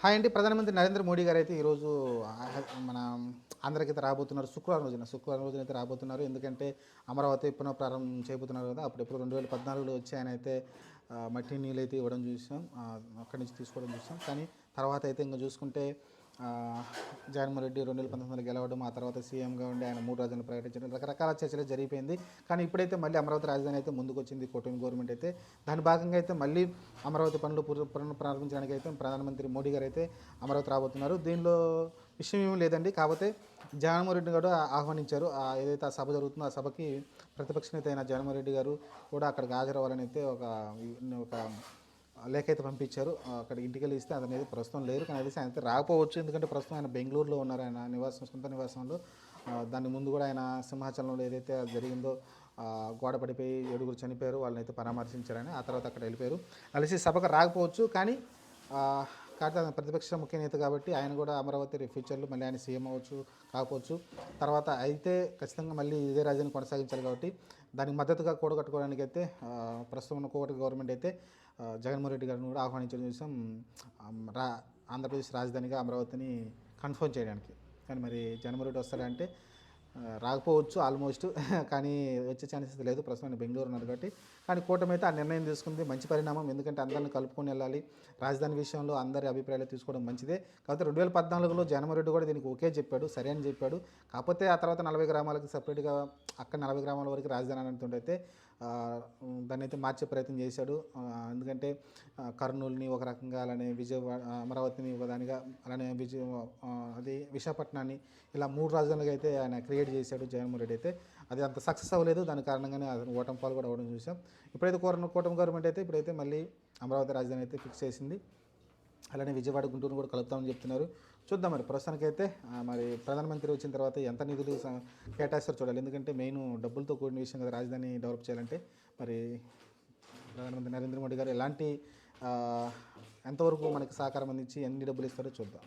Hi అండి. ప్రధానమంత్రి నరేంద్ర మోడీ గారైతే ఈరోజు మన ఆంధ్రాకైతే రాబోతున్నారు. శుక్రవారం రోజున అయితే రాబోతున్నారు. ఎందుకంటే అమరావతి పునఃప్రారంభం చేయబోతున్నారు కదా! అప్పుడెప్పుడు 2014లో వచ్చి ఆయనైతే మట్టి నీళ్ళైతే ఇవ్వడం చూసాం. అక్కడి నుంచి తీసుకోవడం చూసాం. కానీ తర్వాత అయితే ఇంక చూసుకుంటే జగన్మోహన్ రెడ్డి 2019లో గెలవడం, ఆ తర్వాత సీఎంగా ఉండి ఆయన 3 రాజధానులు ప్రకటించడం, రకరకాల చర్చలు జరిగిపోయింది. కానీ ఇప్పుడైతే మళ్ళీ అమరావతి రాజధాని అయితే ముందుకొచ్చింది కూటమి గవర్నమెంట్ అయితే. దాని భాగంగా అయితే మళ్ళీ అమరావతి పనులు పునఃప్రారంభించడానికి అయితే ప్రధానమంత్రి మోడీ గారు అయితే అమరావతి రాబోతున్నారు. దీనిలో విషయం ఏమీ లేదండి. కాకపోతే జగన్మోహన్ రెడ్డి గారు ఆహ్వానించారు. ఏదైతే ఆ సభ జరుగుతుందో ఆ సభకి ప్రతిపక్ష నేత అయిన జగన్మోహన్ రెడ్డి గారు కూడా అక్కడికి హాజరవ్వాలని అయితే ఒక లేఖ అయితే పంపించారు. అక్కడ ఇంటికి వెళ్ళి ఇస్తే అతను అయితే ప్రస్తుతం లేరు. కానీ తెలిసి ఆయన అయితే రాకపోవచ్చు. ఎందుకంటే ప్రస్తుతం ఆయన బెంగళూరులో ఉన్నారు. ఆయన సొంత నివాసంలో. దాని ముందు కూడా ఆయన సింహాచలంలో ఏదైతే జరిగిందో గోడ పడిపోయి 7గురు చనిపోయారు. వాళ్ళని అయితే పరామర్శించారని ఆ తర్వాత అక్కడ వెళ్ళిపోయారు. కలిసి సభకు రాకపోవచ్చు. కానీ కాకపోతే ఆయన ప్రతిపక్ష ముఖ్య నేత కాబట్టి ఆయన కూడా అమరావతి ఫ్యూచర్లో మళ్ళీ ఆయన సీఎం అవ్వచ్చు, కాకపోవచ్చు. తర్వాత అయితే ఖచ్చితంగా మళ్ళీ ఇదే రాజ్యాన్ని కొనసాగించాలి కాబట్టి దానికి మద్దతుగా కూడగట్టుకోవడానికి అయితే ప్రస్తుతం ఉన్న కోటి గవర్నమెంట్ అయితే జగన్మోహన్ రెడ్డి గారిని కూడా ఆహ్వానించడం చూసాం. రా ఆంధ్రప్రదేశ్ రాజధానిగా అమరావతిని కన్ఫర్మ్ చేయడానికి. కానీ మరి జగన్మోహన్ రెడ్డి వస్తాడంటే రాకపోవచ్చు ఆల్మోస్ట్. కానీ వచ్చే ఛాన్సెస్ లేదు. ప్రస్తుతం ఆయన బెంగళూరు ఉన్నారు కాబట్టి. కానీ కూటమి అయితే ఆ నిర్ణయం తీసుకుంది. మంచి పరిణామం. ఎందుకంటే అందరిని కలుపుకొని వెళ్ళాలి. రాజధాని విషయంలో అందరి అభిప్రాయాలు తీసుకోవడం మంచిదే. కాకపోతే 2014లో జగన్మోహన్ రెడ్డి కూడా దీనికి ఓకే చెప్పాడు, సరే అని చెప్పాడు. కాకపోతే ఆ తర్వాత 40 గ్రామాలకు సపరేట్గా అక్కడ 40 గ్రామాల వరకు రాజధాని అంటుండైతే దాన్ని అయితే మార్చే ప్రయత్నం చేశాడు. ఎందుకంటే కర్నూలుని ఒక రకంగా, అలానే అమరావతిని ఒక దానిగా, అలానే అది విశాఖపట్నాన్ని ఇలా 3 రాజధానులుగా అయితే ఆయన క్రియేట్ చేశాడు జగన్మోహన్ రెడ్డి అయితే. అది అంత సక్సెస్ అవ్వలేదు. దాని కారణంగానే అతను ఓటమి పాలు కూడా అవ్వడం చూసాం. ఇప్పుడైతే కూటమి గవర్నమెంట్ అయితే ఇప్పుడైతే మళ్ళీ అమరావతి రాజధాని అయితే ఫిక్స్ చేసింది. అలానే విజయవాడ, గుంటూరును కూడా కలుపుతామని చెప్తున్నారు. చూద్దాం మరి. ప్రస్తుతానికైతే మరి ప్రధానమంత్రి వచ్చిన తర్వాత ఎంత నిధులు కేటాయిస్తారో చూడాలి. ఎందుకంటే మెయిన్ డబ్బులతో కూడిన విషయం కదా రాజధాని డెవలప్ చేయాలంటే. మరి ప్రధానమంత్రి నరేంద్ర మోడీ గారు ఎలాంటి ఎంతవరకు మనకి సహకారం అందించి ఎన్ని డబ్బులు ఇస్తారో చూద్దాం.